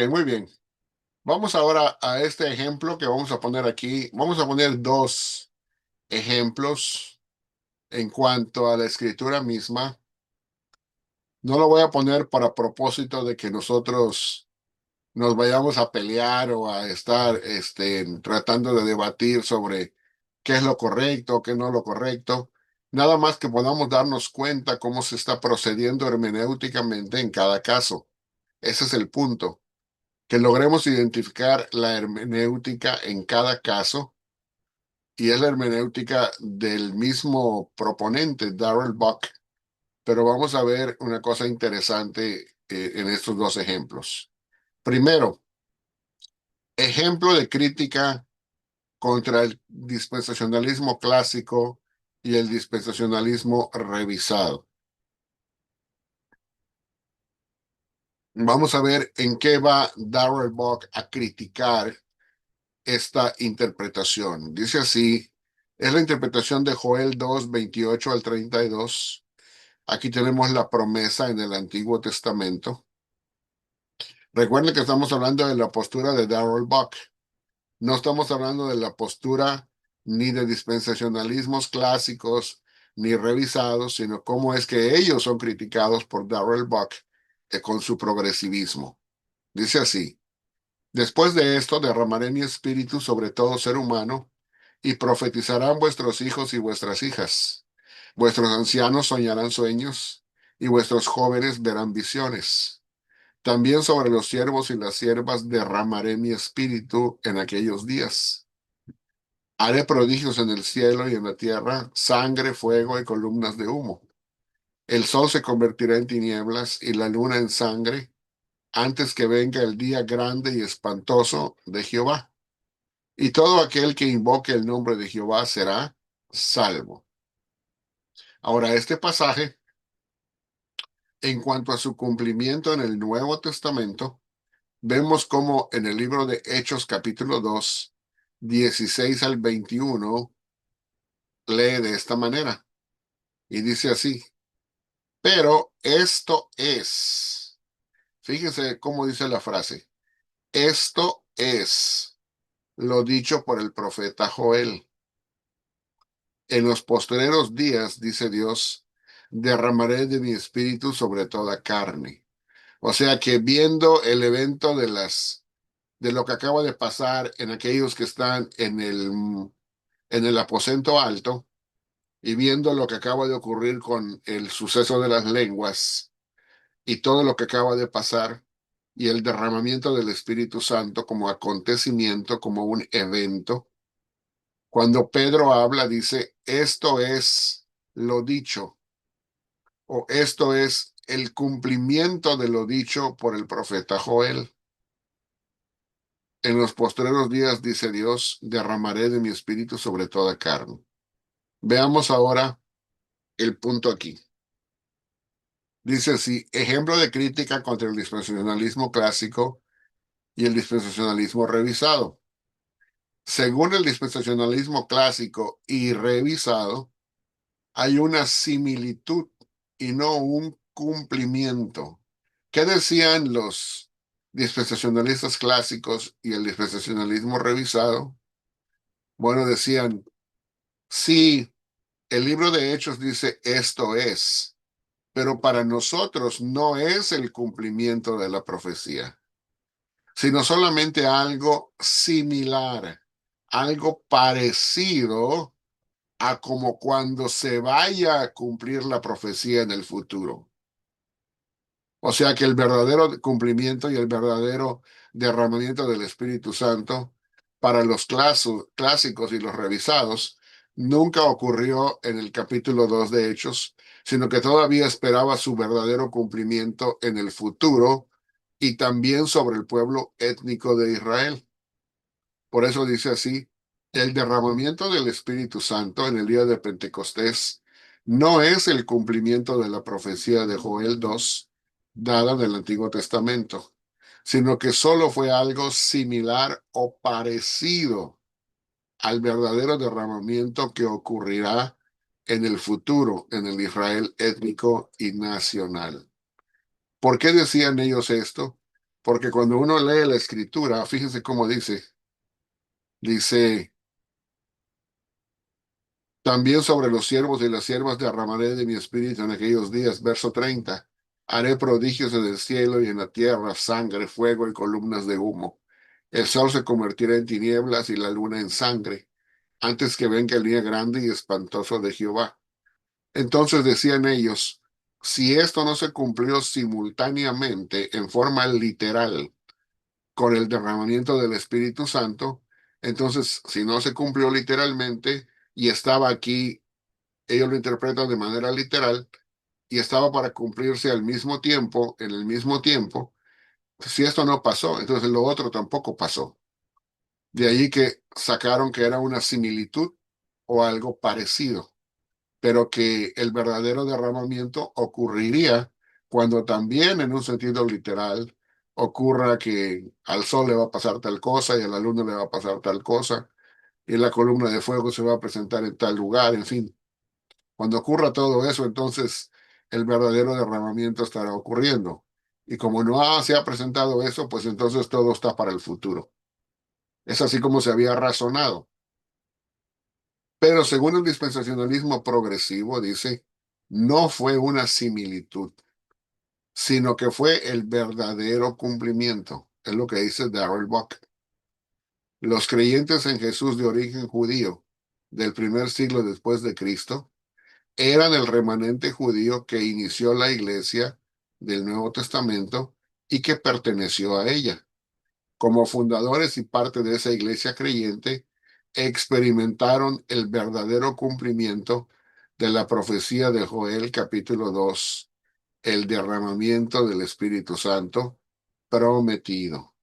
muy bien. Vamos ahora a este ejemplo que vamos a poner aquí. Vamos a poner dos ejemplos en cuanto a la escritura misma. No lo voy a poner para propósito de que nosotros nos vayamos a pelear o a estar tratando de debatir sobre qué es lo correcto, qué no es lo correcto. Nada más que podamos darnos cuenta cómo se está procediendo hermenéuticamente en cada caso. Ese es el punto, que logremos identificar la hermenéutica en cada caso, y es la hermenéutica del mismo proponente, Darrell Buck, pero vamos a ver una cosa interesante en estos dos ejemplos. Primero, ejemplo de crítica contra el dispensacionalismo clásico y el dispensacionalismo revisado. Vamos a ver en qué va Darrell Buck a criticar esta interpretación. Dice así, es la interpretación de Joel 2, 28 al 32. Aquí tenemos la promesa en el Antiguo Testamento. Recuerden que estamos hablando de la postura de Darrell Buck. No estamos hablando de la postura ni de dispensacionalismos clásicos ni revisados, sino cómo es que ellos son criticados por Darrell Buck con su progresivismo. Dice así, después de esto derramaré mi espíritu sobre todo ser humano y profetizarán vuestros hijos y vuestras hijas. Vuestros ancianos soñarán sueños y vuestros jóvenes verán visiones. También sobre los siervos y las siervas derramaré mi espíritu en aquellos días. Haré prodigios en el cielo y en la tierra, sangre, fuego y columnas de humo. El sol se convertirá en tinieblas y la luna en sangre antes que venga el día grande y espantoso de Jehová. Y todo aquel que invoque el nombre de Jehová será salvo. Ahora, este pasaje, en cuanto a su cumplimiento en el Nuevo Testamento, vemos como en el libro de Hechos capítulo 2, 16 al 21, lee de esta manera y dice así, pero esto es, fíjense cómo dice la frase, esto es lo dicho por el profeta Joel. En los postreros días, dice Dios, derramaré de mi espíritu sobre toda carne. O sea que viendo el evento de lo que acaba de pasar en aquellos que están en el aposento alto, y viendo lo que acaba de ocurrir con el suceso de las lenguas y todo lo que acaba de pasar y el derramamiento del Espíritu Santo como acontecimiento, como un evento, cuando Pedro habla, dice, esto es lo dicho, o esto es el cumplimiento de lo dicho por el profeta Joel. En los postreros días, dice Dios, derramaré de mi espíritu sobre toda carne. Veamos ahora el punto aquí. Dice así, ejemplo de crítica contra el dispensacionalismo clásico y el dispensacionalismo revisado. Según el dispensacionalismo clásico y revisado, hay una similitud y no un cumplimiento. ¿Qué decían los dispensacionalistas clásicos y el dispensacionalismo revisado? Bueno, decían, sí, el libro de Hechos dice esto es, pero para nosotros no es el cumplimiento de la profecía, sino solamente algo similar, algo parecido a como cuando se vaya a cumplir la profecía en el futuro. O sea que el verdadero cumplimiento y el verdadero derramamiento del Espíritu Santo para los clásicos y los revisados nunca ocurrió en el capítulo 2 de Hechos, sino que todavía esperaba su verdadero cumplimiento en el futuro y también sobre el pueblo étnico de Israel. Por eso dice así, el derramamiento del Espíritu Santo en el día de Pentecostés no es el cumplimiento de la profecía de Joel 2, dada en el Antiguo Testamento, sino que solo fue algo similar o parecido al verdadero derramamiento que ocurrirá en el futuro en el Israel étnico y nacional. ¿Por qué decían ellos esto? Porque cuando uno lee la escritura, fíjense cómo dice, también sobre los siervos y las siervas derramaré de mi espíritu en aquellos días, verso 30. Haré prodigios en el cielo y en la tierra, sangre, fuego y columnas de humo. El sol se convertirá en tinieblas y la luna en sangre, antes que venga el día grande y espantoso de Jehová. Entonces decían ellos, si esto no se cumplió simultáneamente en forma literal con el derramamiento del Espíritu Santo, entonces si no se cumplió literalmente y estaba aquí, ellos lo interpretan de manera literal y estaba para cumplirse al mismo tiempo, en el mismo tiempo, si esto no pasó, entonces lo otro tampoco pasó. De ahí que sacaron que era una similitud o algo parecido, pero que el verdadero derramamiento ocurriría cuando también en un sentido literal ocurra que al sol le va a pasar tal cosa y a la luna le va a pasar tal cosa y la columna de fuego se va a presentar en tal lugar, en fin. Cuando ocurra todo eso, entonces el verdadero derramamiento estará ocurriendo. Y como se ha presentado eso, pues entonces todo está para el futuro. Es así como se había razonado. Pero según el dispensacionalismo progresivo, dice, no fue una similitud, sino que fue el verdadero cumplimiento. Es lo que dice Darrell Buck. Los creyentes en Jesús de origen judío del primer siglo después de Cristo eran el remanente judío que inició la iglesia del Nuevo Testamento y que perteneció a ella. Como fundadores y parte de esa iglesia creyente, experimentaron el verdadero cumplimiento de la profecía de Joel capítulo 2, el derramamiento del Espíritu Santo prometido.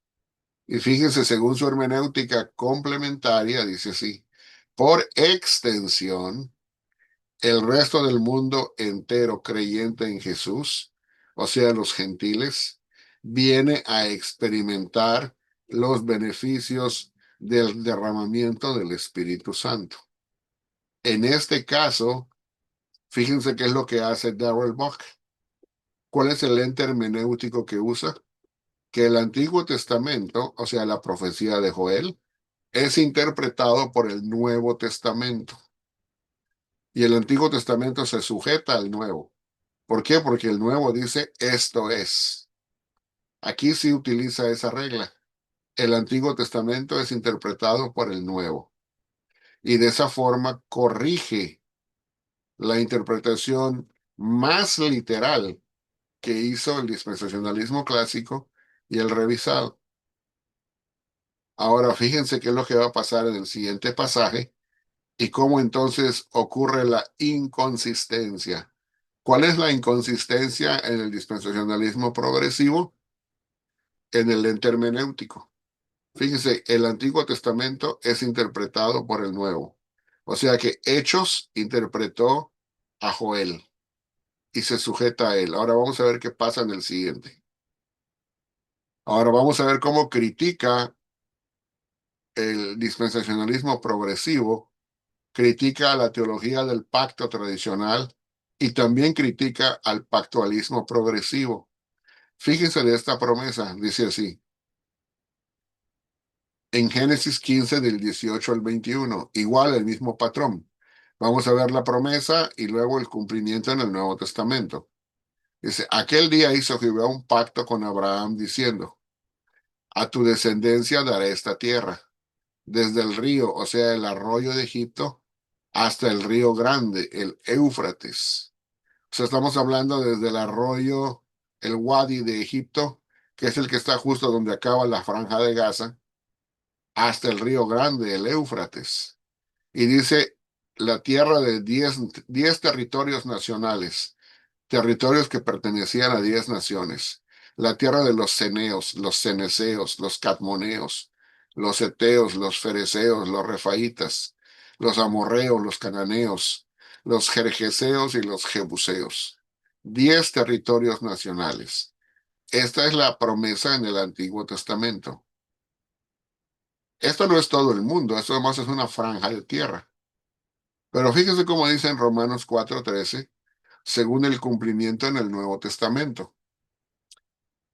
Y fíjense, según su hermenéutica complementaria, dice así, por extensión, el resto del mundo entero creyente en Jesús, o sea, los gentiles, viene a experimentar los beneficios del derramamiento del Espíritu Santo. En este caso, fíjense qué es lo que hace Darrell Buck. ¿Cuál es el lente hermenéutico que usa? Que el Antiguo Testamento, o sea, la profecía de Joel, es interpretado por el Nuevo Testamento. Y el Antiguo Testamento se sujeta al Nuevo. ¿Por qué? Porque el Nuevo dice esto es. Aquí sí utiliza esa regla. El Antiguo Testamento es interpretado por el Nuevo. Y de esa forma corrige la interpretación más literal que hizo el dispensacionalismo clásico y el revisado. Ahora fíjense qué es lo que va a pasar en el siguiente pasaje y cómo entonces ocurre la inconsistencia. ¿Cuál es la inconsistencia en el dispensacionalismo progresivo? En el lente hermenéutico. Fíjense, el Antiguo Testamento es interpretado por el Nuevo. O sea que Hechos interpretó a Joel y se sujeta a él. Ahora vamos a ver qué pasa en el siguiente. Ahora vamos a ver cómo critica el dispensacionalismo progresivo, critica la teología del pacto tradicional y también critica al pactualismo progresivo. Fíjense de esta promesa, dice así. En Génesis 15 del 18 al 21, igual el mismo patrón. Vamos a ver la promesa y luego el cumplimiento en el Nuevo Testamento. Dice, aquel día hizo Jehová un pacto con Abraham diciendo, a tu descendencia daré esta tierra, desde el río, o sea, el arroyo de Egipto, hasta el río grande, el Éufrates. O sea, estamos hablando desde el arroyo, el Wadi de Egipto, que es el que está justo donde acaba la franja de Gaza, hasta el río grande, el Éufrates. Y dice la tierra de 10 territorios nacionales, territorios que pertenecían a 10 naciones. La tierra de los ceneos, los ceneseos, los cadmoneos, los eteos, los fereceos, los refaitas, los amorreos, los cananeos, los jerjeseos y los jebuseos. 10 territorios nacionales. Esta es la promesa en el Antiguo Testamento. Esto no es todo el mundo, esto además es una franja de tierra. Pero fíjese cómo dice en Romanos 4:13, según el cumplimiento en el Nuevo Testamento.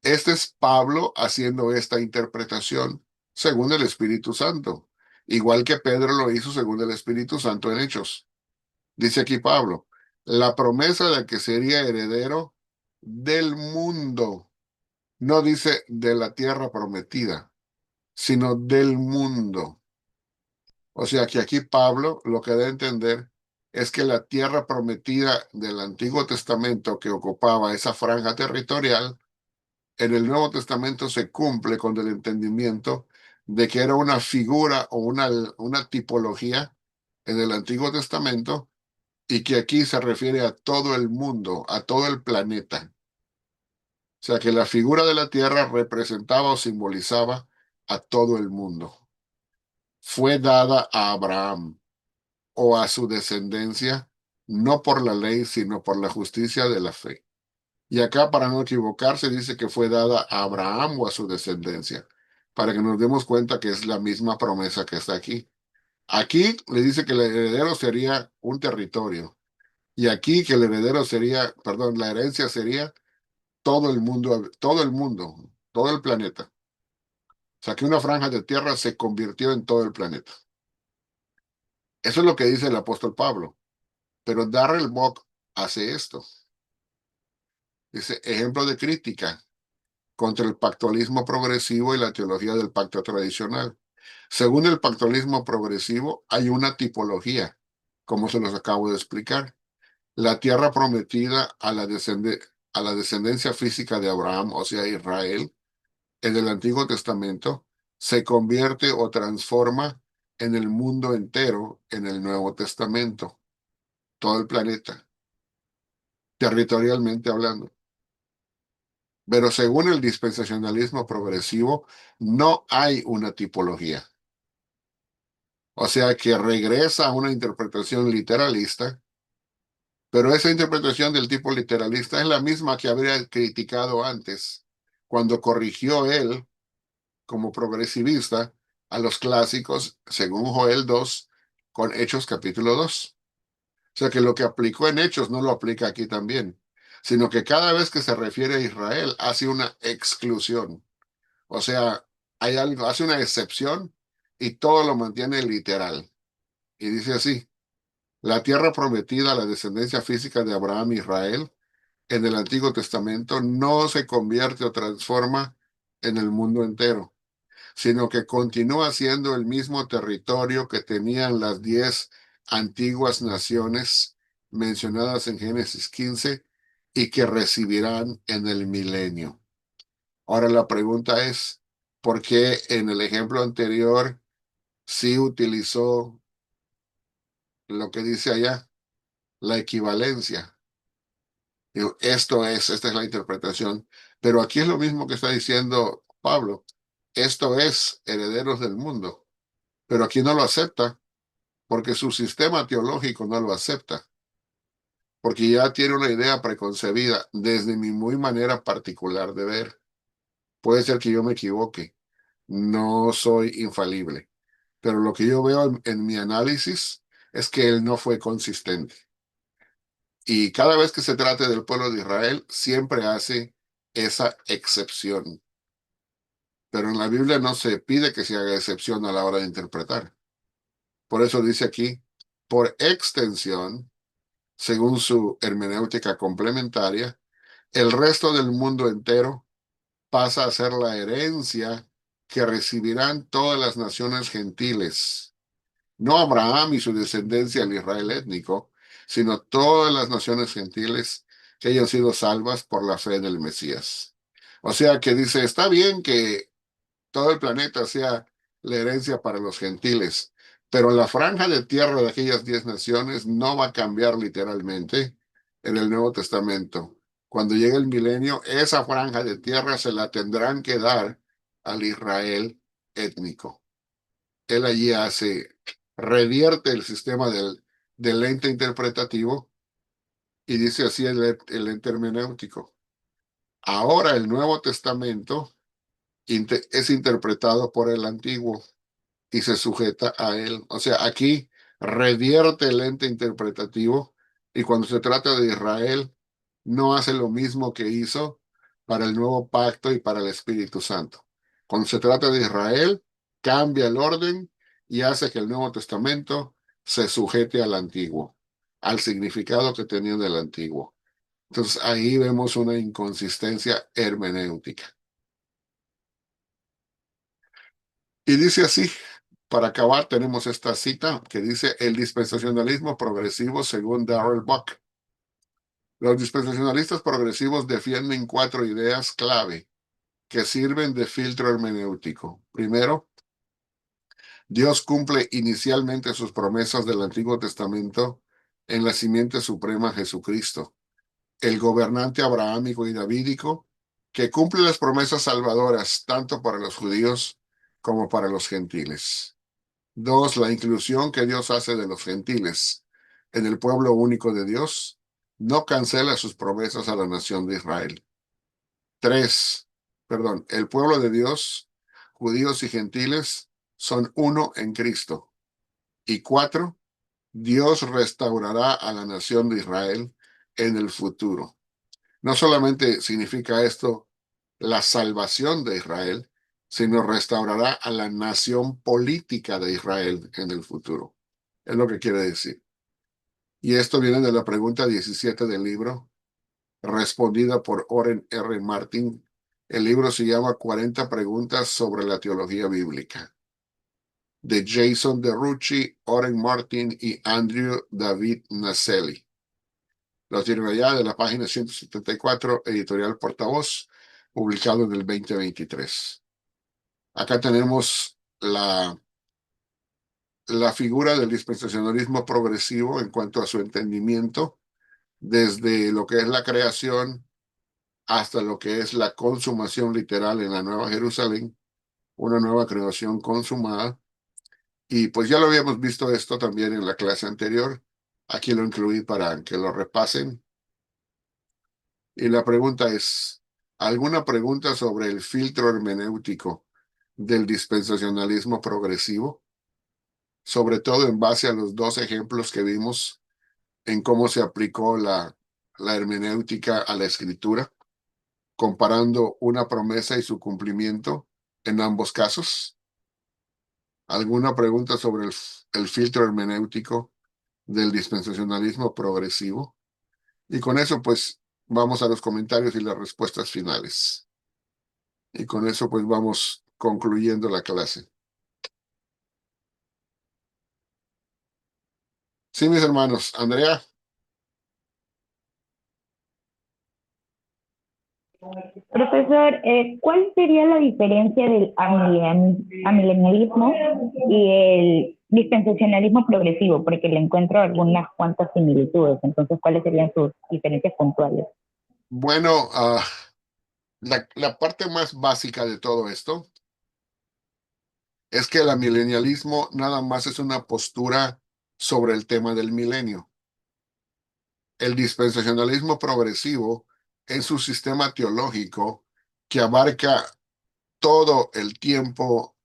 Este es Pablo haciendo esta interpretación según el Espíritu Santo, igual que Pedro lo hizo según el Espíritu Santo en Hechos. Dice aquí Pablo, la promesa de que sería heredero del mundo, no dice de la tierra prometida, sino del mundo. O sea que aquí Pablo lo que da a entender es que la tierra prometida del Antiguo Testamento que ocupaba esa franja territorial, en el Nuevo Testamento se cumple con el entendimiento de que era una figura o una tipología en el Antiguo Testamento y que aquí se refiere a todo el mundo, a todo el planeta. O sea que la figura de la tierra representaba o simbolizaba a todo el mundo. Fue dada a Abraham o a su descendencia, no por la ley, sino por la justicia de la fe. Y acá, para no equivocarse, dice que fue dada a Abraham o a su descendencia, para que nos demos cuenta que es la misma promesa que está aquí. Aquí le dice que el heredero sería un territorio, y aquí que el heredero sería, perdón, la herencia sería todo el mundo, todo el planeta. O sea, que una franja de tierra se convirtió en todo el planeta. Eso es lo que dice el apóstol Pablo. Pero Darrell Bock hace esto. Dice, ejemplo de crítica contra el pactualismo progresivo y la teología del pacto tradicional. Según el pactualismo progresivo, hay una tipología, como se los acabo de explicar. La tierra prometida a la descendencia física de Abraham, o sea, Israel, en el Antiguo Testamento, se convierte o transforma en el mundo entero en el Nuevo Testamento, todo el planeta, territorialmente hablando. Pero según el dispensacionalismo progresivo, no hay una tipología. O sea que regresa a una interpretación literalista, pero esa interpretación del tipo literalista es la misma que habría criticado antes, cuando corrigió él, como progresivista, a los clásicos, según Joel 2, con Hechos capítulo 2. O sea que lo que aplicó en Hechos no lo aplica aquí también, sino que cada vez que se refiere a Israel hace una exclusión. O sea, hay algo, hace una excepción y todo lo mantiene literal. Y dice así, la tierra prometida a la descendencia física de Abraham e Israel en el Antiguo Testamento no se convierte o transforma en el mundo entero, sino que continúa siendo el mismo territorio que tenían las 10 antiguas naciones mencionadas en Génesis 15 y que recibirán en el milenio. Ahora la pregunta es, ¿por qué en el ejemplo anterior sí utilizó lo que dice allá, la equivalencia? Digo, esta es la interpretación, pero aquí es lo mismo que está diciendo Pablo. Esto es herederos del mundo, pero aquí no lo acepta porque su sistema teológico no lo acepta, porque ya tiene una idea preconcebida desde mi muy manera particular de ver. Puede ser que yo me equivoque, no soy infalible, pero lo que yo veo en mi análisis es que él no fue consistente. Y cada vez que se trate del pueblo de Israel, siempre hace esa excepción. Pero en la Biblia no se pide que se haga excepción a la hora de interpretar. Por eso dice aquí, por extensión, según su hermenéutica complementaria, el resto del mundo entero pasa a ser la herencia que recibirán todas las naciones gentiles. No Abraham y su descendencia, el Israel étnico, sino todas las naciones gentiles que hayan sido salvas por la fe del Mesías. O sea que dice, está bien que todo el planeta sea la herencia para los gentiles, pero la franja de tierra de aquellas 10 naciones no va a cambiar literalmente en el Nuevo Testamento. Cuando llegue el milenio, esa franja de tierra se la tendrán que dar al Israel étnico. Él allí revierte el sistema del ente interpretativo y dice así el ente hermenéutico. Ahora el Nuevo Testamento es interpretado por el Antiguo y se sujeta a él. O sea, aquí revierte el ente interpretativo y cuando se trata de Israel, no hace lo mismo que hizo para el nuevo pacto y para el Espíritu Santo. Cuando se trata de Israel, cambia el orden y hace que el Nuevo Testamento se sujete al antiguo, al significado que tenía del antiguo. Entonces ahí vemos una inconsistencia hermenéutica. Y dice así, para acabar tenemos esta cita que dice el dispensacionalismo progresivo según Darrell Buck. Los dispensacionalistas progresivos defienden cuatro ideas clave que sirven de filtro hermenéutico. Primero, Dios cumple inicialmente sus promesas del Antiguo Testamento en la simiente suprema Jesucristo, el gobernante abrahámico y davídico, que cumple las promesas salvadoras tanto para los judíos como para los gentiles. Dos, la inclusión que Dios hace de los gentiles en el pueblo único de Dios no cancela sus promesas a la nación de Israel. Tres, perdón, el pueblo de Dios, judíos y gentiles, son uno en Cristo. Y cuatro, Dios restaurará a la nación de Israel en el futuro. No solamente significa esto la salvación de Israel, sino restaurará a la nación política de Israel en el futuro. Es lo que quiere decir. Y esto viene de la pregunta 17 del libro, respondida por Oren R. Martin. El libro se llama 40 preguntas sobre la teología bíblica, de Jason DeRucci, Oren Martin y Andrew David Naselli. Los tienen allá de la página 174, editorial Portavoz, publicado en el 2023. Acá tenemos la figura del dispensacionalismo progresivo en cuanto a su entendimiento, desde lo que es la creación hasta lo que es la consumación literal en la Nueva Jerusalén, una nueva creación consumada. Y pues ya lo habíamos visto esto también en la clase anterior. Aquí lo incluí para que lo repasen. Y la pregunta es, ¿alguna pregunta sobre el filtro hermenéutico del dispensacionalismo progresivo? Sobre todo en base a los dos ejemplos que vimos en cómo se aplicó la hermenéutica a la escritura, comparando una promesa y su cumplimiento en ambos casos. ¿Alguna pregunta sobre el filtro hermenéutico del dispensacionalismo progresivo? Y con eso, pues, vamos a los comentarios y las respuestas finales. Y con eso, pues, vamos concluyendo la clase. Sí, mis hermanos. Andrea. Profesor, ¿cuál sería la diferencia del amilenialismo y el dispensacionalismo progresivo? Porque le encuentro algunas cuantas similitudes. Entonces, ¿cuáles serían sus diferencias puntuales? Bueno, la parte más básica de todo esto es que el amilenialismo nada más es una postura sobre el tema del milenio. El dispensacionalismo progresivo es su sistema teológico que abarca todo el tiempo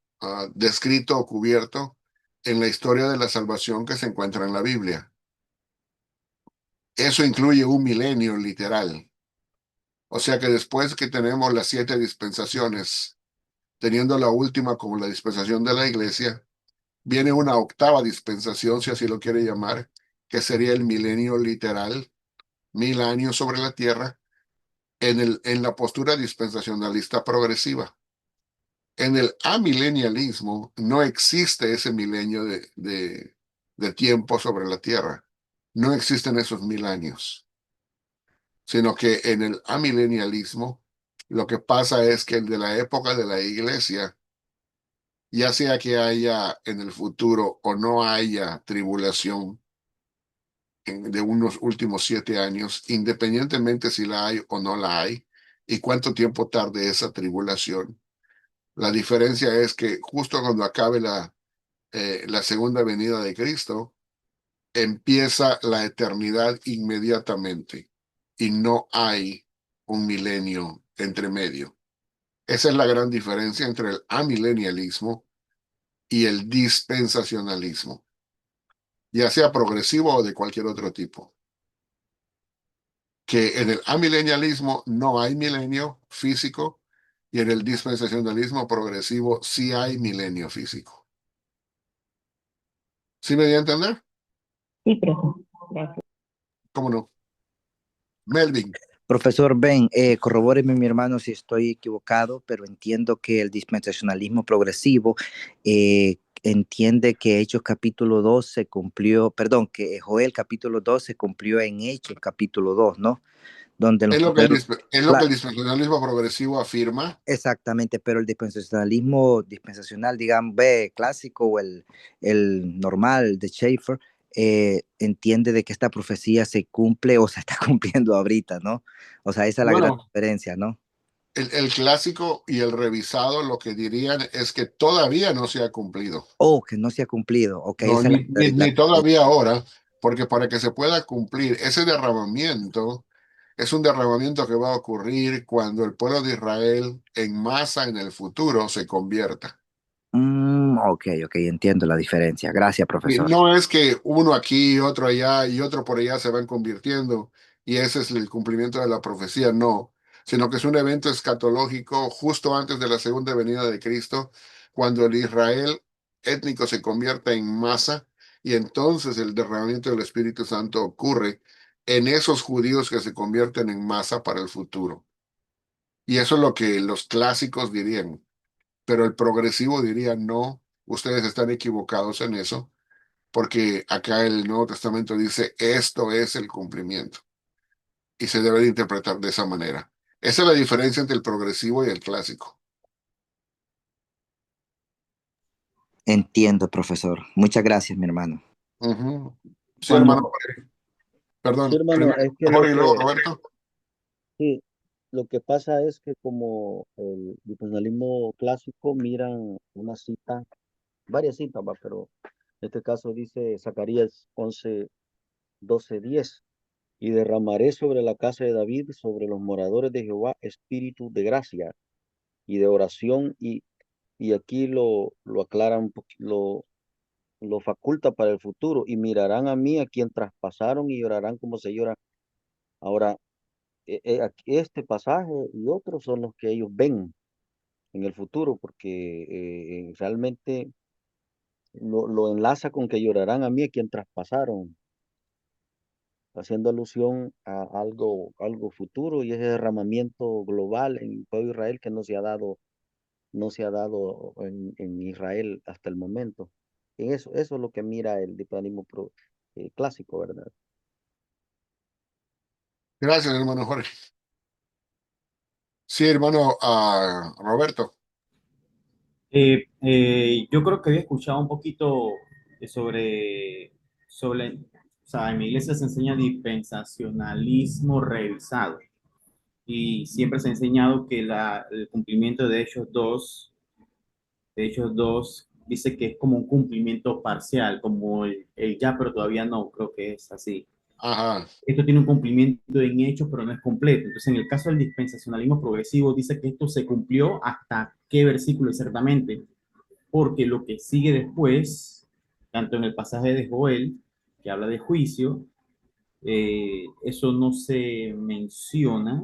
descrito o cubierto en la historia de la salvación que se encuentra en la Biblia. Eso incluye un milenio literal. O sea que después que tenemos las 7 dispensaciones, teniendo la última como la dispensación de la iglesia, viene una octava dispensación, si así lo quiere llamar, que sería el milenio literal, 1000 años sobre la tierra, en la postura dispensacionalista progresiva. En el amilenialismo no existe ese milenio de tiempo sobre la tierra. No existen esos 1000 años, sino que en el amilenialismo lo que pasa es que el de la época de la iglesia, ya sea que haya en el futuro o no haya tribulación de unos últimos 7 años, independientemente si la hay o no la hay, y cuánto tiempo tarde esa tribulación. La diferencia es que justo cuando acabe la segunda venida de Cristo, empieza la eternidad inmediatamente y no hay un milenio entre medio. Esa es la gran diferencia entre el amilenialismo y el dispensacionalismo, ya sea progresivo o de cualquier otro tipo. que en el amilenialismo no hay milenio físico y en el dispensacionalismo progresivo sí hay milenio físico. ¿Sí me di a entender? Sí, profe. Gracias. ¿Cómo no? Melvin, Profesor Ben, corrobóreme mi hermano si estoy equivocado, pero entiendo que el dispensacionalismo progresivo entiende que Hechos capítulo 2 se cumplió, perdón, que Joel capítulo 2 se cumplió en Hechos capítulo 2, ¿no? Donde los primeros, es lo que el dispensacionalismo progresivo afirma. exactamente, pero el dispensacionalismo dispensacional, digamos, B clásico o el normal de Schaeffer, entiende de que esta profecía se cumple o se está cumpliendo ahorita, ¿no? O sea, esa es la gran Bueno, diferencia, ¿no? el clásico y el revisado lo que dirían es que todavía no se ha cumplido. Oh, que no se ha cumplido. Ok, No, esa es ni todavía ahora, porque para que se pueda cumplir ese derramamiento, es un derramamiento que va a ocurrir cuando el pueblo de Israel en masa en el futuro se convierta. Ok, entiendo la diferencia. Gracias, Y profesor. no es que uno aquí, otro allá y otro por allá se van convirtiendo y ese es el cumplimiento de la profecía, no, sino que es un evento escatológico justo antes de la segunda venida de Cristo, cuando el Israel étnico se convierte en masa y entonces el derramamiento del Espíritu Santo ocurre en esos judíos que se convierten en masa para el futuro. Y eso es lo que los clásicos dirían, pero el progresivo diría, no, ustedes están equivocados en eso porque acá el Nuevo Testamento dice, esto es el cumplimiento, y se debe de interpretar de esa manera. Esa es la diferencia entre el progresivo y el clásico. Entiendo, profesor. Muchas gracias, mi hermano. Ujú. Sí, hermano, Hermano, sí, perdón, hermano, primero es que Jorge y luego Roberto. sí, lo que pasa es que como el dispensacionalismo clásico miran una cita, varias citas, va, pero en este caso dice Zacarías 11:12-10, y derramaré sobre la casa de David, sobre los moradores de Jehová, espíritu de gracia y de oración, y aquí lo aclara un poquito, lo faculta para el futuro, y mirarán a mí a quien traspasaron y llorarán como se llora. Ahora, este pasaje y otros son los que ellos ven en el futuro, porque realmente lo enlaza con que llorarán a mí a quien traspasaron, haciendo alusión a algo futuro y ese derramamiento global en el pueblo de Israel que no se ha dado en Israel hasta el momento. En eso es lo que mira el dispanismo clásico, ¿verdad? Gracias, hermano Jorge. Sí, hermano Roberto. Yo creo que había escuchado un poquito sobre, o sea, en mi iglesia se enseña dispensacionalismo revisado y siempre se ha enseñado que el cumplimiento de Hechos 2 dice que es como un cumplimiento parcial, como el ya, pero todavía no, creo que es así. Ajá. Esto tiene un cumplimiento en hechos, pero no es completo. Entonces, en el caso del dispensacionalismo progresivo, dice que esto se cumplió hasta qué versículo exactamente, porque lo que sigue después, tanto en el pasaje de Joel, que habla de juicio, eso no se menciona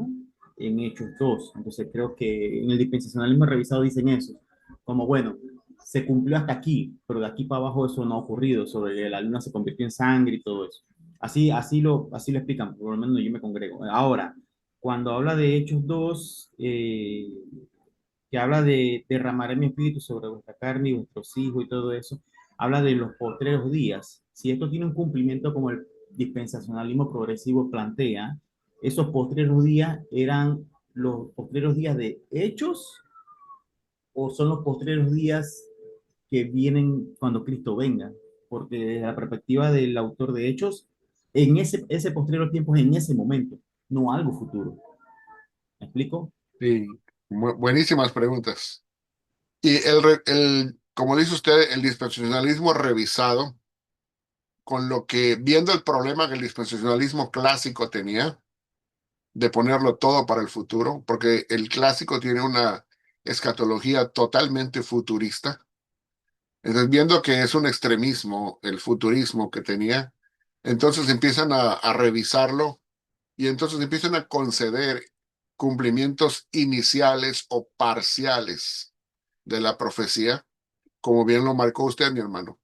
en Hechos 2. Entonces creo que en el dispensacionalismo revisado dicen eso, como bueno, se cumplió hasta aquí, pero de aquí para abajo eso no ha ocurrido, sobre que la luna se convirtió en sangre y todo eso. Así lo explican, por lo menos yo me congrego. Ahora, cuando habla de Hechos 2, que habla de derramaré mi espíritu sobre vuestra carne y vuestros hijos y todo eso, habla de los postreros días. Si esto tiene un cumplimiento como el dispensacionalismo progresivo plantea, esos postreros días eran los postreros días de hechos o son los postreros días que vienen cuando Cristo venga, porque desde la perspectiva del autor de hechos, en ese postrero tiempo es en ese momento, no algo futuro. ¿Me explico? Sí, buenísimas preguntas. Y como dice usted, el dispensacionalismo revisado, con lo que, viendo el problema que el dispensacionalismo clásico tenía, de ponerlo todo para el futuro, porque el clásico tiene una escatología totalmente futurista. Entonces, viendo que es un extremismo el futurismo que tenía, entonces empiezan a revisarlo y entonces empiezan a conceder cumplimientos iniciales o parciales de la profecía, como bien lo marcó usted, mi hermano.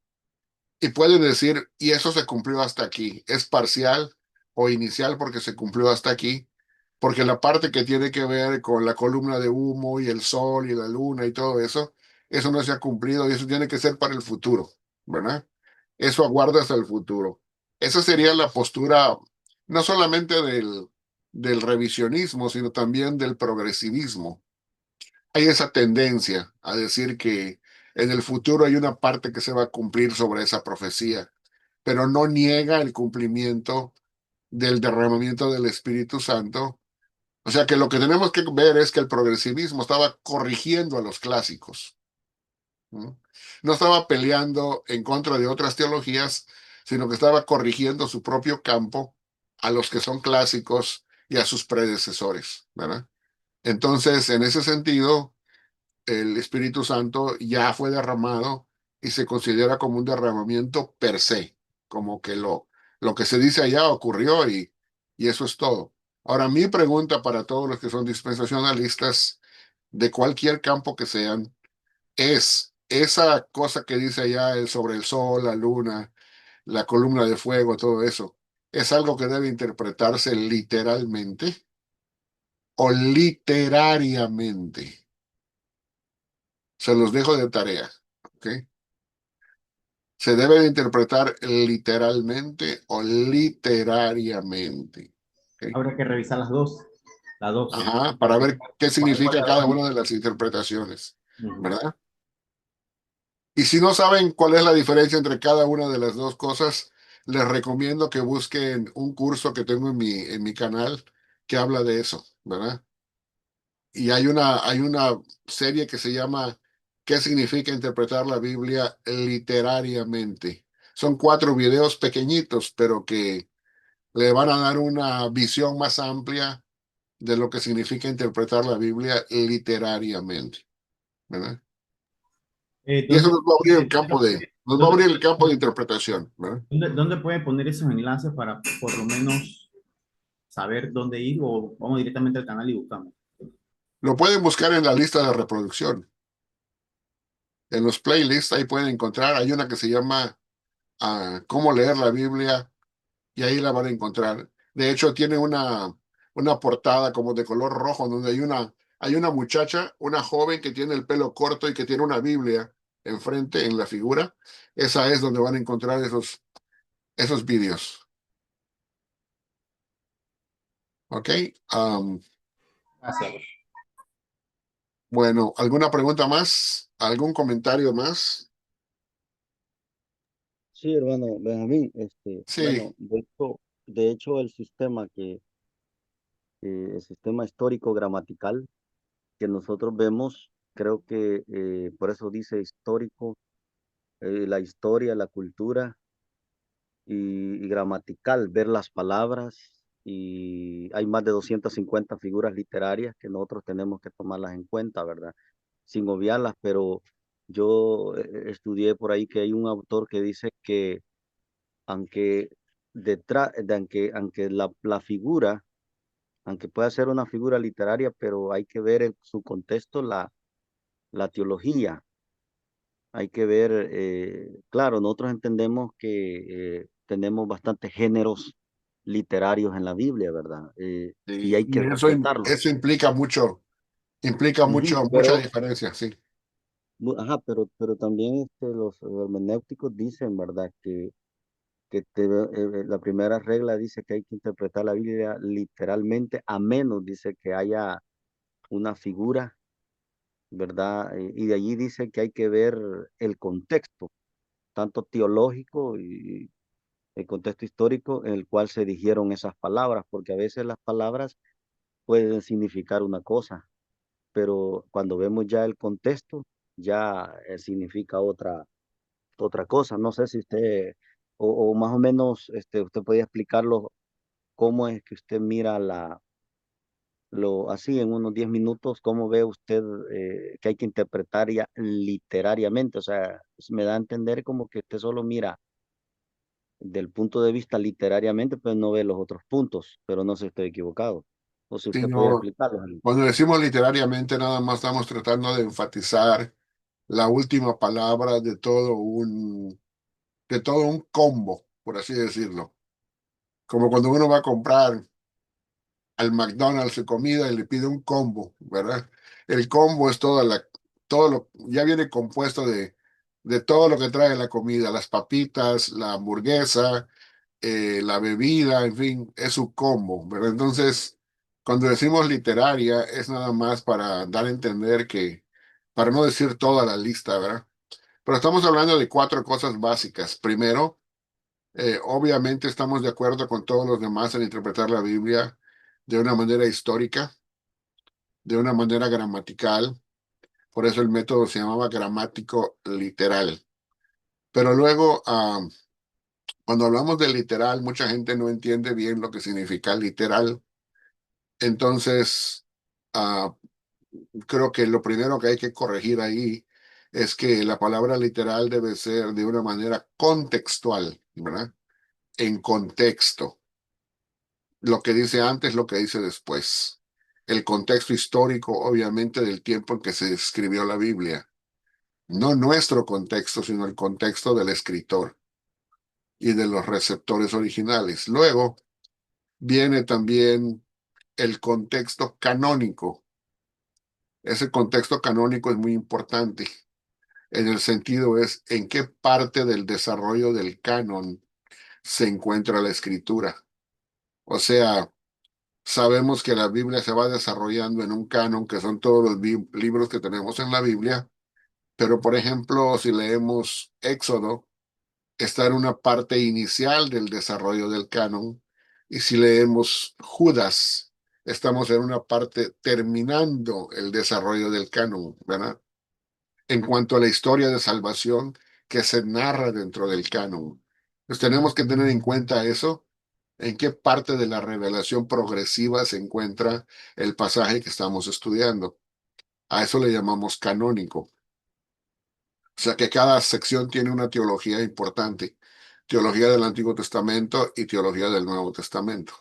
Y pueden decir, y eso se cumplió hasta aquí, es parcial o inicial porque se cumplió hasta aquí, porque la parte que tiene que ver con la columna de humo y el sol y la luna y todo eso no se ha cumplido y eso tiene que ser para el futuro, ¿verdad? Eso aguarda hasta el futuro. Esa sería la postura no solamente del revisionismo, sino también del progresivismo. Hay esa tendencia a decir que en el futuro hay una parte que se va a cumplir sobre esa profecía, pero no niega el cumplimiento del derramamiento del Espíritu Santo. O sea que lo que tenemos que ver es que el progresivismo estaba corrigiendo a los clásicos, ¿no? No estaba peleando en contra de otras teologías, sino que estaba corrigiendo su propio campo a los que son clásicos y a sus predecesores, ¿verdad? Entonces, en ese sentido, el Espíritu Santo ya fue derramado y se considera como un derramamiento per se, como que lo que se dice allá ocurrió y eso es todo. Ahora, mi pregunta para todos los que son dispensacionalistas, de cualquier campo que sean, es esa cosa que dice allá sobre el sol, la luna, la columna de fuego, todo eso, ¿es algo que debe interpretarse literalmente o literariamente? Se los dejo de tarea, ¿ok? Se debe de interpretar literalmente o literariamente, ¿ok? Habrá que revisar las dos. Las dos. Ajá, para ver qué ¿Cuál es significa la cada buena? una de las interpretaciones, Ujú. ¿verdad? Y si no saben cuál es la diferencia entre cada una de las dos cosas, les recomiendo que busquen un curso que tengo en mi canal que habla de eso, ¿verdad? Y hay una serie que se llama ¿Qué significa interpretar la Biblia literariamente? Son 4 videos pequeñitos, pero que le van a dar una visión más amplia de lo que significa interpretar la Biblia literariamente, ¿verdad? Y eso ¿Dónde, nos va a abrir el campo nos va a dónde, abrir el campo de interpretación, ¿verdad? dónde pueden poner esos enlaces para por lo menos saber dónde ir o vamos directamente al canal y buscamos? Lo pueden buscar en la lista de reproducción. En los playlists ahí pueden encontrar, hay una que se llama Cómo leer la Biblia y ahí la van a encontrar. De hecho, tiene una portada como de color rojo donde hay una muchacha, una joven que tiene el pelo corto y que tiene una Biblia enfrente en la figura. Esa es donde van a encontrar esos vídeos. ¿Ok? Am, Gracias. bueno, ¿alguna pregunta más? ¿Algún comentario más? Sí, hermano Benjamín, Sí, bueno, de hecho el sistema histórico gramatical que nosotros vemos, creo que por eso dice histórico, la historia, la cultura y gramatical, ver las palabras, y hay más de 250 figuras literarias que nosotros tenemos que tomarlas en cuenta, ¿verdad? Sin obviarlas, pero yo estudié por ahí que hay un autor que dice que aunque aunque la figura, aunque pueda ser una figura literaria, pero hay que ver en su contexto la teología. Hay que ver, claro, nosotros entendemos que tenemos bastantes géneros literarios en la Biblia, ¿verdad? Y hay que y respetarlos. eso implica Ujú, mucha diferencia, sí. ajá, pero también los hermenéuticos dicen, ¿verdad? La primera regla dice que hay que interpretar la Biblia literalmente, a menos, dice, que haya una figura, ¿verdad? Y de allí dice que hay que ver el contexto, tanto teológico y el contexto histórico en el cual se dijeron esas palabras, porque a veces las palabras pueden significar una cosa, pero cuando vemos ya el contexto, ya significa otra cosa. No sé si usted, o más o menos, usted podría explicarlo, cómo es que usted mira así en unos 10 minutos, cómo ve usted que hay que interpretar ya literariamente. O sea, me da a entender como que usted solo mira del punto de vista literariamente, pues no ve los otros puntos, pero no sé si estoy equivocado. O si usted podría Sino, explicarlos. cuando decimos literariamente, nada más estamos tratando de enfatizar la última palabra de todo un combo, por así decirlo. Como cuando uno va a comprar al McDonald's su comida y le pide un combo, ¿verdad? El combo es ya viene compuesto de todo lo que trae la comida, las papitas, la hamburguesa, la bebida, en fin, es su combo, ¿verdad? Entonces, cuando decimos literaria, es nada más para dar a entender para no decir toda la lista, ¿verdad? Pero estamos hablando de cuatro cosas básicas. Primero, obviamente estamos de acuerdo con todos los demás en interpretar la Biblia de una manera histórica, de una manera gramatical. Por eso el método se llamaba gramático literal. Pero luego, cuando hablamos de literal, mucha gente no entiende bien lo que significa literal. Entonces, ah, creo que lo primero que hay que corregir ahí es que la palabra literal debe ser de una manera contextual, ¿verdad? En contexto. Lo que dice antes, lo que dice después. El contexto histórico, obviamente, del tiempo en que se escribió la Biblia. No nuestro contexto, sino el contexto del escritor y de los receptores originales. Luego viene también el contexto canónico. Ese contexto canónico es muy importante. En el sentido es en qué parte del desarrollo del canon se encuentra la escritura. O sea, sabemos que la Biblia se va desarrollando en un canon, que son todos los libros que tenemos en la Biblia, pero por ejemplo, si leemos Éxodo, está en una parte inicial del desarrollo del canon, y si leemos Judas, estamos en una parte terminando el desarrollo del canon, ¿verdad? En cuanto a la historia de salvación que se narra dentro del canon. Pues tenemos que tener en cuenta eso, en qué parte de la revelación progresiva se encuentra el pasaje que estamos estudiando. A eso le llamamos canónico. O sea que cada sección tiene una teología importante, teología del Antiguo Testamento y teología del Nuevo Testamento.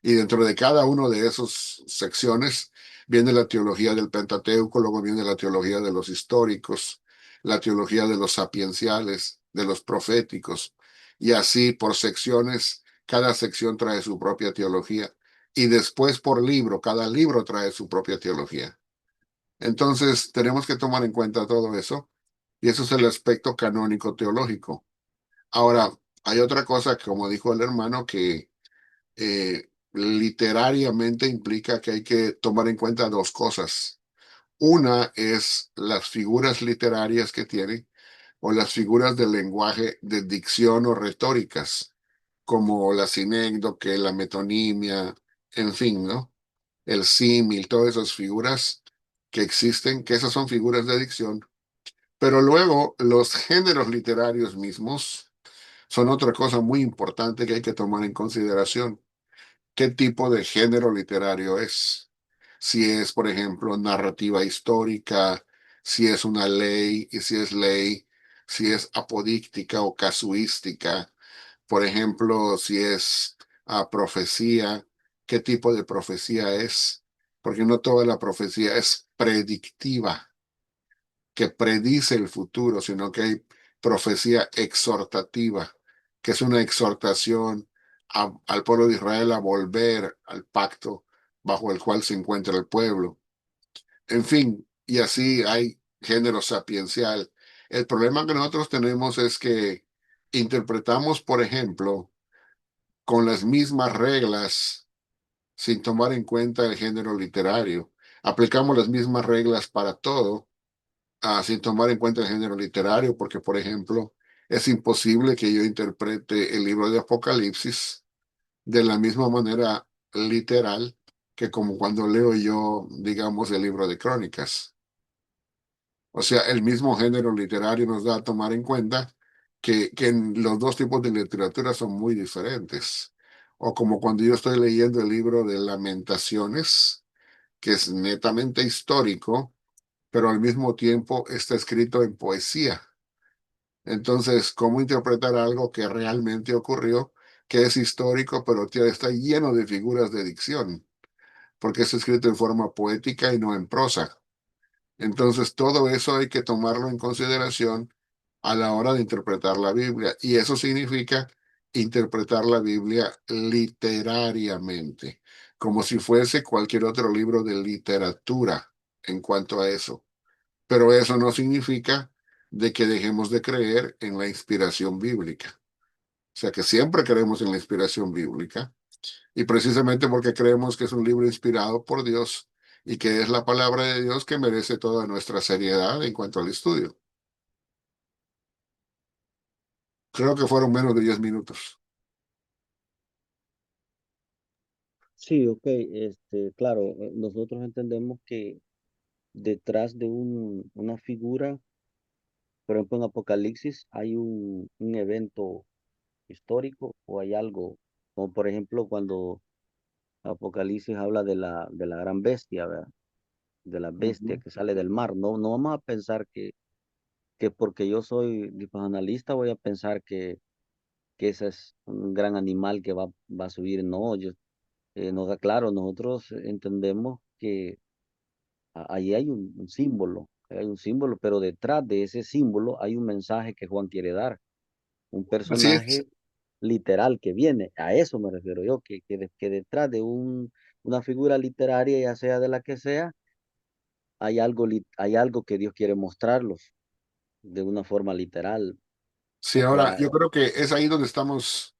Y dentro de cada uno de esas secciones viene la teología del Pentateuco, luego viene la teología de los históricos, la teología de los sapienciales, de los proféticos, y así por secciones, cada sección trae su propia teología. Y después por libro, cada libro trae su propia teología. Entonces tenemos que tomar en cuenta todo eso, y eso es el aspecto canónico teológico. Ahora, hay otra cosa, como dijo el hermano, que literariamente implica que hay que tomar en cuenta dos cosas. Una es las figuras literarias que tiene o las figuras del lenguaje de dicción o retóricas, como la sinécdoque, la metonimia, en fin, ¿no? El símil, todas esas figuras que existen, que esas son figuras de dicción. Pero luego los géneros literarios mismos son otra cosa muy importante que hay que tomar en consideración. ¿Qué tipo de género literario es? Si es, por ejemplo, narrativa histórica, si es una ley y si es ley, si es apodíctica o casuística, por ejemplo, si es profecía, ¿qué tipo de profecía es? Porque no toda la profecía es predictiva, que predice el futuro, sino que hay profecía exhortativa, que es una exhortación al pueblo de Israel a volver al pacto bajo el cual se encuentra el pueblo. En fin, y así hay género sapiencial. El problema que nosotros tenemos es que interpretamos, por ejemplo, con las mismas reglas sin tomar en cuenta el género literario. Aplicamos las mismas reglas para todo, sin tomar en cuenta el género literario, porque, por ejemplo, es imposible que yo interprete el libro de Apocalipsis de la misma manera literal que como cuando leo yo, digamos, el libro de Crónicas. O sea, el mismo género literario nos da a tomar en cuenta que en los dos tipos de literatura son muy diferentes. O como cuando yo estoy leyendo el libro de Lamentaciones, que es netamente histórico, pero al mismo tiempo está escrito en poesía. Entonces, ¿cómo interpretar algo que realmente ocurrió, que es histórico, pero que está lleno de figuras de dicción? Porque es escrito en forma poética y no en prosa. Entonces, todo eso hay que tomarlo en consideración a la hora de interpretar la Biblia. Y eso significa interpretar la Biblia literariamente, como si fuese cualquier otro libro de literatura en cuanto a eso. Pero eso no significa de que dejemos de creer en la inspiración bíblica. O sea que siempre creemos en la inspiración bíblica y precisamente porque creemos que es un libro inspirado por Dios y que es la palabra de Dios que merece toda nuestra seriedad en cuanto al estudio. Creo que fueron menos de 10 minutos. Sí, ok, claro, nosotros entendemos que detrás de una figura, por ejemplo, en Apocalipsis hay un evento histórico o hay algo, como por ejemplo cuando Apocalipsis habla de la gran bestia, ¿verdad? De la bestia Ujú. que sale del mar. No, no vamos a pensar que porque yo soy analista voy a pensar que ese es un gran animal que va a subir. No, no, claro, nosotros entendemos que ahí hay un símbolo, pero detrás de ese símbolo hay un mensaje que Juan quiere dar, un Así es. personaje literal que viene. A eso me refiero yo, que detrás de una figura literaria, ya sea de la que sea, hay algo que Dios quiere mostrarlos de una forma literal. Sí, O ahora sea, yo creo que es ahí donde estamos.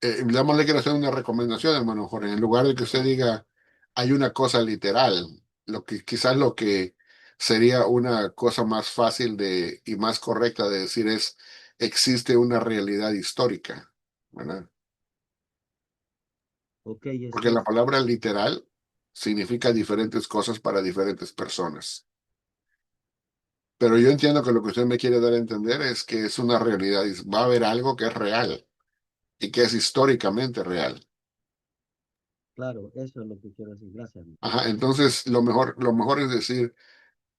Digamos, le quiero hacer una recomendación, hermano Jorge. En lugar de que usted diga, hay una cosa literal, lo que quizás lo que sería una cosa más fácil de y más correcta de decir es, existe una realidad histórica, ¿verdad? ok, Porque la palabra literal significa diferentes cosas para diferentes personas. Pero yo entiendo que lo que usted me quiere dar a entender es que es una realidad, y va a haber algo que es real y que es históricamente real. claro, eso es lo que quiero decir. Gracias. Ajá, entonces lo mejor es decir,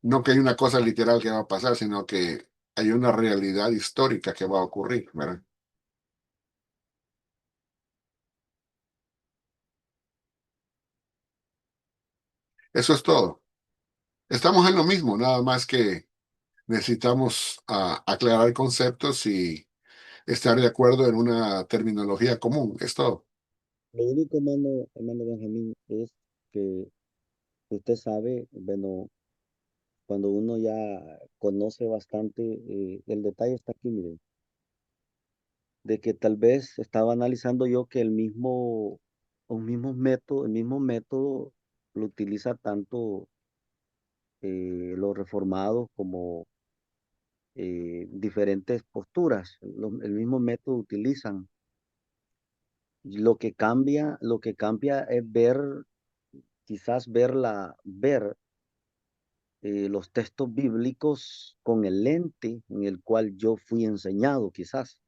no que hay una cosa literal que va a pasar, sino que hay una realidad histórica que va a ocurrir, ¿verdad? Eso es todo. Estamos en lo mismo, nada más que necesitamos aclarar conceptos y estar de acuerdo en una terminología común, es todo. Lo único, hermano Benjamín, es que usted sabe, bueno, cuando uno ya conoce bastante, el detalle está aquí, mire, de que tal vez estaba analizando yo que el mismo método lo utiliza tanto los reformados como diferentes posturas. El mismo método utilizan. Lo que cambia es quizás ver los textos bíblicos con el lente en el cual yo fui enseñado, quizás,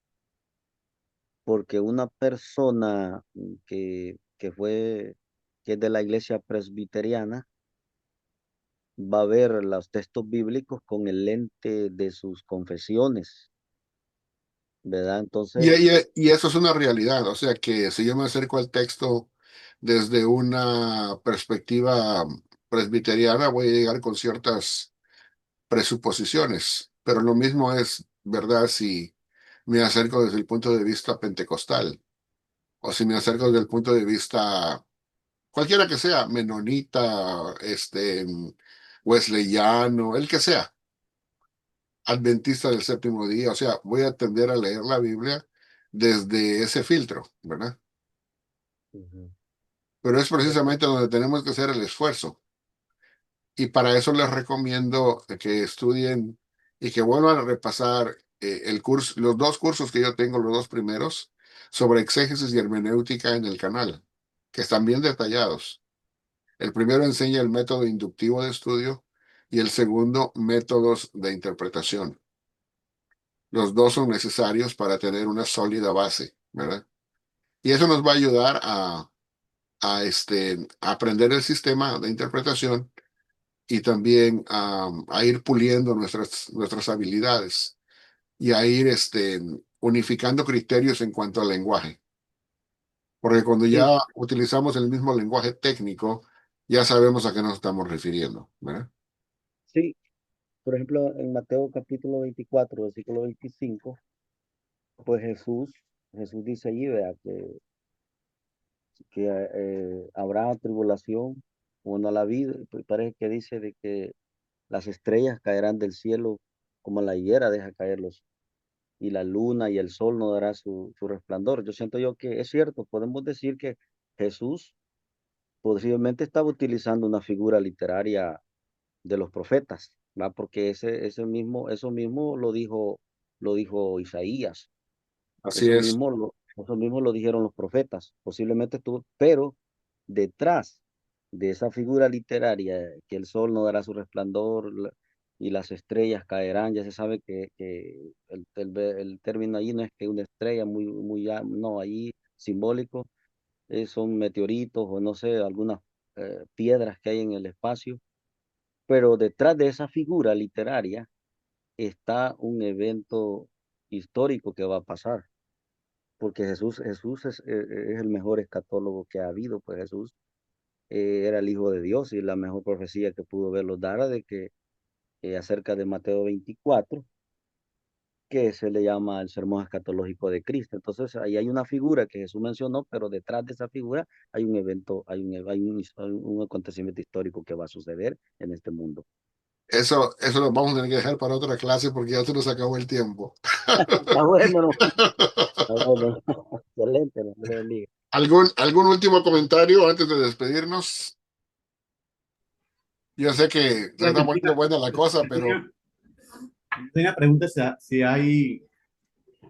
porque una persona que es de la iglesia presbiteriana, va a ver los textos bíblicos con el lente de sus confesiones, ¿verdad? Y, Entonces, y, y eso es una realidad, o sea que si yo me acerco al texto desde una perspectiva presbiteriana, voy a llegar con ciertas presuposiciones, pero lo mismo es verdad si me acerco desde el punto de vista pentecostal o si me acerco desde el punto de vista cualquiera que sea, menonita, wesleyano, el que sea, adventista del séptimo día, o sea, voy a tender a leer la Biblia desde ese filtro, ¿verdad? ujú, Pero es ok, precisamente donde tenemos que hacer el esfuerzo. Y para eso les recomiendo que estudien y que vuelvan a repasar el curso, los dos cursos que yo tengo, los dos primeros, sobre exégesis y hermenéutica en el canal, que están bien detallados. El primero enseña el método inductivo de estudio y el segundo métodos de interpretación. Los dos son necesarios para tener una sólida base, ¿verdad? Y eso nos va a ayudar a aprender el sistema de interpretación y también a ir puliendo nuestras habilidades. y a ir unificando criterios en cuanto al lenguaje. Porque cuando Sí, ya utilizamos el mismo lenguaje técnico, ya sabemos a qué nos estamos refiriendo, ¿verdad? Sí, por ejemplo, en Mateo capítulo 24, versículo 25, pues Jesús dice allí, vea, que habrá tribulación, o no la vida, pues parece que dice de que las estrellas caerán del cielo como la higuera deja caerlos, y la luna y el sol no dará su resplandor. Yo siento yo que es cierto, podemos decir que Jesús posiblemente estaba utilizando una figura literaria de los profetas, ¿va? Porque eso mismo lo dijo Isaías, Así es. eso mismo lo dijeron los profetas, posiblemente tú, pero detrás de esa figura literaria, que el sol no dará su resplandor y las estrellas caerán, ya se sabe que el término allí no es que una estrella no, allí simbólico, son meteoritos o no sé, algunas piedras que hay en el espacio, pero detrás de esa figura literaria está un evento histórico que va a pasar, porque Jesús es el mejor escatólogo que ha habido, pues Jesús era el Hijo de Dios y la mejor profecía que pudo verlo dar de que acerca de Mateo 24, que se le llama el sermón escatológico de Cristo. Entonces ahí hay una figura que Jesús mencionó, pero detrás de esa figura hay un evento, hay un acontecimiento histórico que va a suceder en este mundo. Eso lo vamos a tener que dejar para otra clase porque ya se nos acabó el tiempo. Está bueno, ¿no? Está bueno. Excelente, Dios le bendiga. ¿Algún último comentario antes de despedirnos? Yo sé que se está poniendo buena la cosa, pero tenía una pregunta si hay,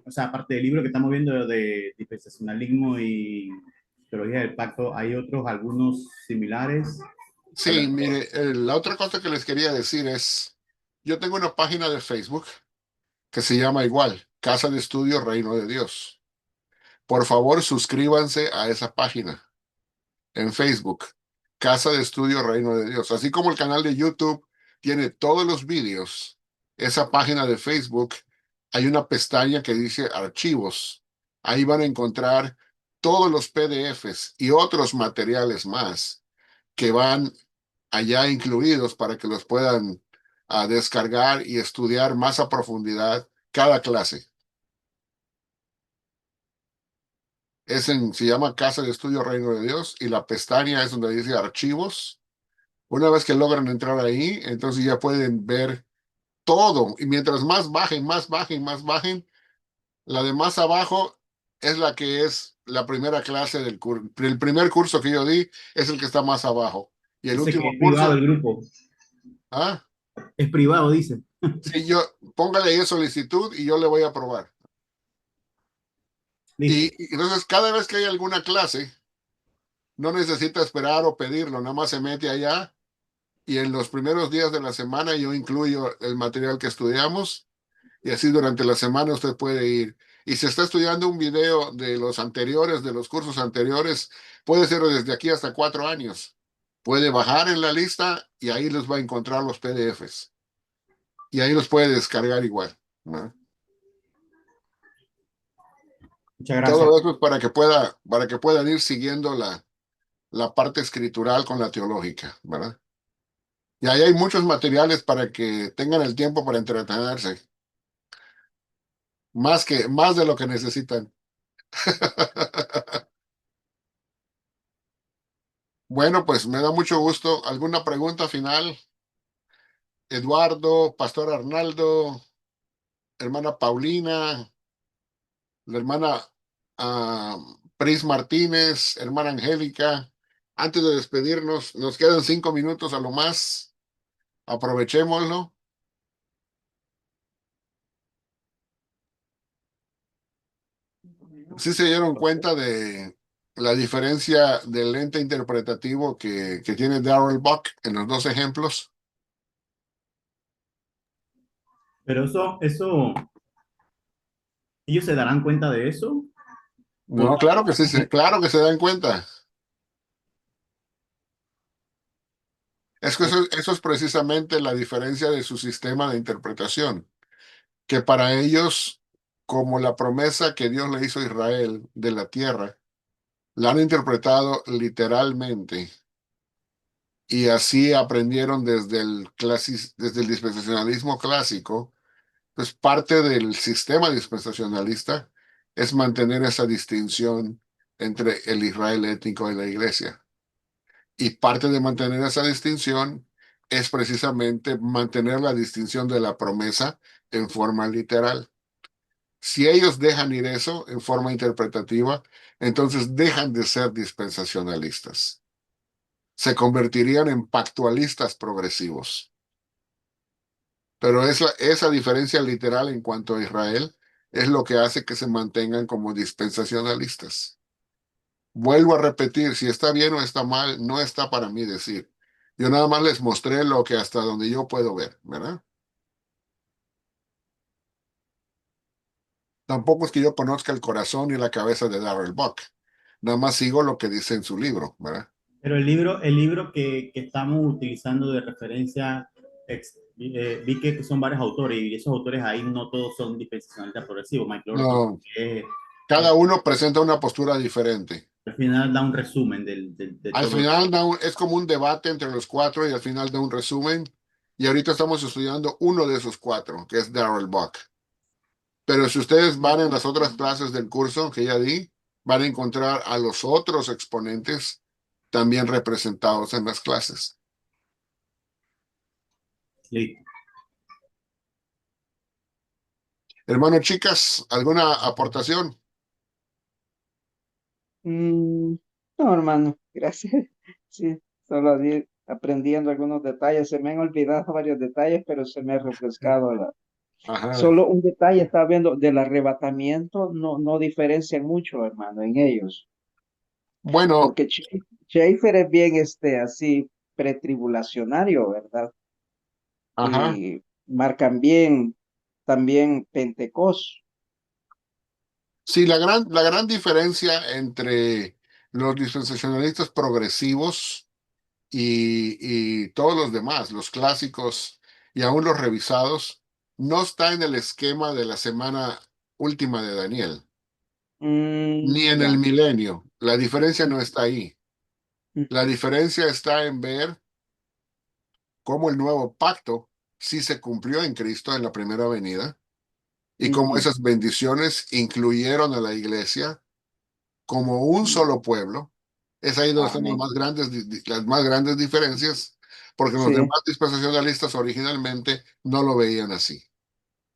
o sea, aparte del libro que estamos viendo de dispensacionalismo y teología del pacto, ¿hay otros, algunos similares? sí, mire, la otra cosa que les quería decir es, yo tengo una página de Facebook que se llama igual, Casa de Estudio Reino de Dios. Por favor, suscríbanse a esa página en Facebook, Casa de Estudio Reino de Dios. Así como el canal de YouTube tiene todos los vídeos, esa página de Facebook, hay una pestaña que dice archivos. Ahí van a encontrar todos los PDFs y otros materiales más que van allá incluidos para que los puedan descargar y estudiar más a profundidad cada clase. Se llama Casa de Estudio Reino de Dios y la pestaña es donde dice archivos. Una vez que logran entrar ahí, entonces ya pueden ver todo. Y mientras más bajen, más bajen, más bajen, la de más abajo es la que es la primera clase del curso. El primer curso que yo di es el que está más abajo. Y el Dice que último es privado curso, el grupo. ah, Es privado, dice. sí, póngale ahí solicitud y yo le voy a aprobar. Listo. Y entonces cada vez que hay alguna clase, no necesita esperar o pedirlo, nada más se mete allá y en los primeros días de la semana yo incluyo el material que estudiamos y así durante la semana usted puede ir. Y si está estudiando un video de los anteriores, de los cursos anteriores, puede ser desde aquí hasta 4 años. Puede bajar en la lista y ahí los va a encontrar los PDFs. Y ahí los puede descargar igual, ¿no? Muchas gracias. Todo eso es para que puedan ir siguiendo la parte escritural con la teológica, ¿verdad? Y ahí hay muchos materiales para que tengan el tiempo para entretenerse, más de lo que necesitan. Bueno, pues me da mucho gusto. ¿Alguna pregunta final? Eduardo, Pastor Arnaldo, hermana Paulina, la hermana ah, Pris Martínez, hermana Angélica. Antes de despedirnos, nos quedan 5 minutos a lo más. Aprovechémoslo. ¿Sí se dieron cuenta de la diferencia del lente interpretativo que tiene Darrell Buck en los dos ejemplos? Pero ellos se darán cuenta de eso. No, claro que sí, claro que se dan cuenta. Es que eso es precisamente la diferencia de su sistema de interpretación. que para ellos, como la promesa que Dios le hizo a Israel de la tierra, la han interpretado literalmente y así aprendieron desde el dispensacionalismo clásico. Pues parte del sistema dispensacionalista es mantener esa distinción entre el Israel étnico y la iglesia. Y parte de mantener esa distinción es precisamente mantener la distinción de la promesa en forma literal. Si ellos dejan ir eso en forma interpretativa, entonces dejan de ser dispensacionalistas. Se convertirían en pactualistas progresivos. Pero esa diferencia literal en cuanto a Israel es lo que hace que se mantengan como dispensacionalistas. Vuelvo a repetir, si está bien o está mal, no está para mí decir. Yo nada más les mostré lo que hasta donde yo puedo ver, ¿verdad? Tampoco es que yo conozca el corazón y la cabeza de Darrell Buck. Nada más sigo lo que dice en su libro, ¿verdad? Pero el libro que estamos utilizando de referencia, vi que son varios autores y esos autores ahí no todos son dispensacionalistas progresivos. Mike Lawrence No, eh, cada uno presenta una postura diferente. al final da un resumen de Al todo. final es como un debate entre los cuatro y al final da un resumen. Y ahorita estamos estudiando uno de esos cuatro, que es Darrell Buck. Pero si ustedes van en las otras clases del curso que ya di, van a encontrar a los otros exponentes también representados en las clases. Listo. Hermano, chicas, ¿alguna aportación? Mm, no, hermano, gracias. Sí, solo aprendiendo algunos detalles. Se me han olvidado varios detalles, pero se me ha refrescado Ajá. Solo un detalle estaba viendo del arrebatamiento, no diferencian mucho, hermano, en ellos. Bueno, Porque Schaeffer es bien así pretribulacionario, ¿verdad? ajá. Y marcan bien también Pentecostés. Sí, la gran diferencia entre los dispensacionalistas progresivos y todos los demás, los clásicos y aún los revisados, no está en el esquema de la semana última de Daniel, ni en el Ya. milenio. La diferencia no está ahí. La Ujú, diferencia está en ver cómo el nuevo pacto sí se cumplió en Cristo en la primera venida y cómo ujú, esas bendiciones incluyeron a la iglesia como un ujú. solo pueblo. Es ahí donde están Amén. las más grandes diferencias, porque los Sí. demás dispensacionalistas originalmente no lo veían así.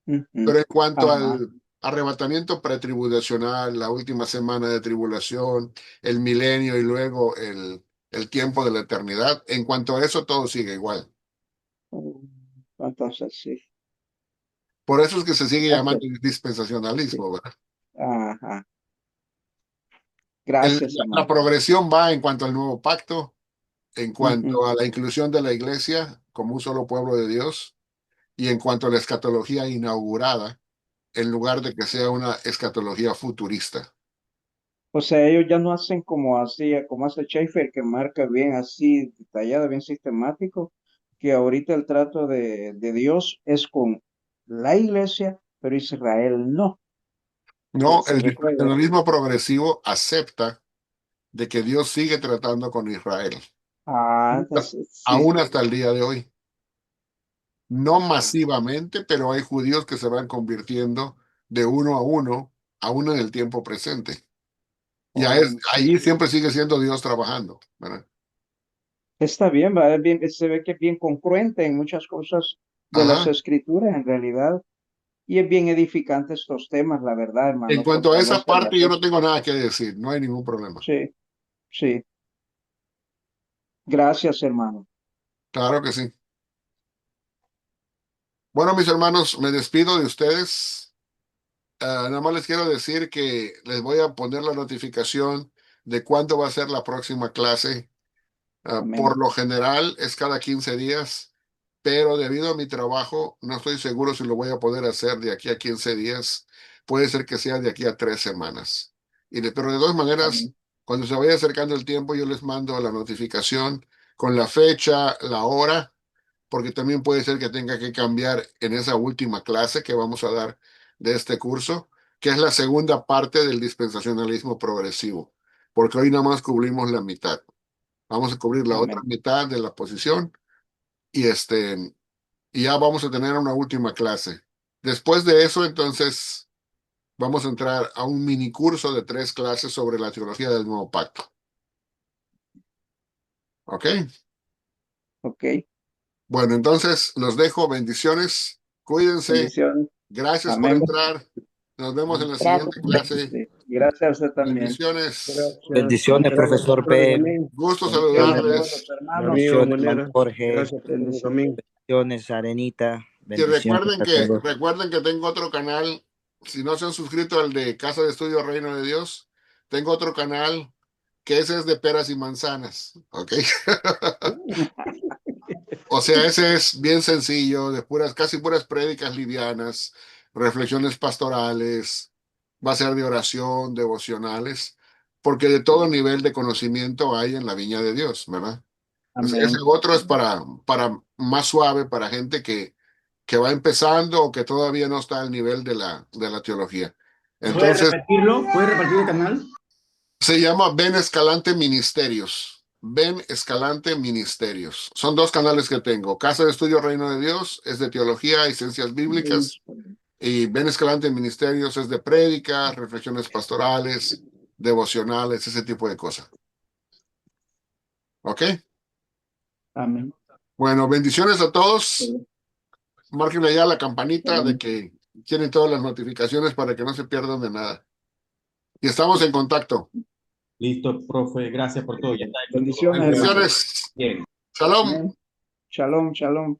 Ujú. Pero en cuanto Ajá. al arrebatamiento pretribulacional, la última semana de tribulación, el milenio y luego el tiempo de la eternidad, en cuanto a eso todo sigue igual. Oh, entonces, sí. Por eso es que se sigue llamando Gracias. Sí. dispensacionalismo, ¿verdad? Ajá. El- Gracias, la hermano. progresión va en cuanto al nuevo pacto, en Ujú. cuanto a la inclusión de la iglesia como un solo pueblo de Dios y en cuanto a la escatología inaugurada, en lugar de que sea una escatología futurista. O sea, ellos ya no hacen como así, como hace Schaeffer, que marca bien así, detallado, bien sistemático, que ahorita el trato de Dios es con la iglesia, pero Israel no. No, Se el recuerda. dispensacionalismo progresivo acepta de que Dios sigue tratando con Israel, Ah, entonces, sí. aún hasta el día de hoy. No masivamente, pero hay judíos que se van convirtiendo de uno a uno, aún en el tiempo presente. Y Oh, sí. ahí siempre sigue siendo Dios trabajando, ¿verdad? Está bien, va, es bien, se ve que es bien congruente en muchas cosas de las Ajá. escrituras en realidad. Y es bien edificante estos temas, la verdad, En hermano, cuanto a porque a esa veces la parte, yo no gente, tengo nada que decir, no hay ningún problema. sí, sí, gracias, hermano. Claro que sí. Bueno, mis hermanos, me despido de ustedes. Nada más les quiero decir que les voy a poner la notificación de cuándo va a ser la próxima clase. Por Amén. lo general es cada 15 días, pero debido a mi trabajo, no estoy seguro si lo voy a poder hacer de aquí a 15 días. Puede ser que sea de aquí a 3 semanas. Pero de todas maneras, Amén. cuando se vaya acercando el tiempo, yo les mando la notificación con la fecha, la hora porque también puede ser que tenga que cambiar en esa última clase que vamos a dar de este curso, que es la segunda parte del dispensacionalismo progresivo, porque hoy nada más cubrimos la mitad. Vamos a cubrir la otra Amén. mitad de la posición y y ya vamos a tener una última clase. Después de eso, entonces, vamos a entrar a un mini curso de 3 clases sobre la teología del nuevo pacto. ¿Ok? Ok. Bueno, entonces los dejo. Bendiciones. Cuídense. Bendiciones. Gracias por Amén. entrar. Nos vemos en la Gracias. siguiente clase. Sí. Gracias a usted también. Bendiciones. Gracias. Bendiciones, Gracias, profesor profesor Ben. Benjamín. Gusto Bendiciones a todos saludarles. los hermanos. Amigo Bendiciones, hermano Monero. Jorge. Gracias, Benjamín. Bendiciones, Arenita. Y Bendiciones recuerden a todos. recuerden que tengo otro canal. Si no se han suscrito al de Casa de Estudio Reino de Dios, tengo otro canal que ese es de peras y manzanas. ¿Ok? O sea, ese es bien sencillo, de casi puras prédicas livianas, reflexiones pastorales, va a ser de oración, devocionales, porque de todo nivel de conocimiento hay en la viña de Dios, ¿verdad? O sea, ese Amén. otro es para más suave, para gente que va empezando o que todavía no está al nivel de la teología. ¿Puede Entonces, repetirlo? ¿Puede repetir el canal? se llama Ben Escalante Ministerios. Ben Escalante Ministerios. Son 2 canales que tengo. Casa de Estudio Reino de Dios es de teología y ciencias bíblicas. Y Ben Escalante Ministerios es de prédicas, reflexiones pastorales, devocionales, ese tipo de cosas. ¿Ok? Amén. Bueno, bendiciones a todos. Márquenle ya la campanita de que tienen todas las notificaciones para que no se pierdan de nada. Y estamos en contacto. Listo, profe. Gracias por todo. Ya está hecho todo. Bendiciones, hermano. Bendiciones. Bien. Shalom. Amén. Shalom, shalom.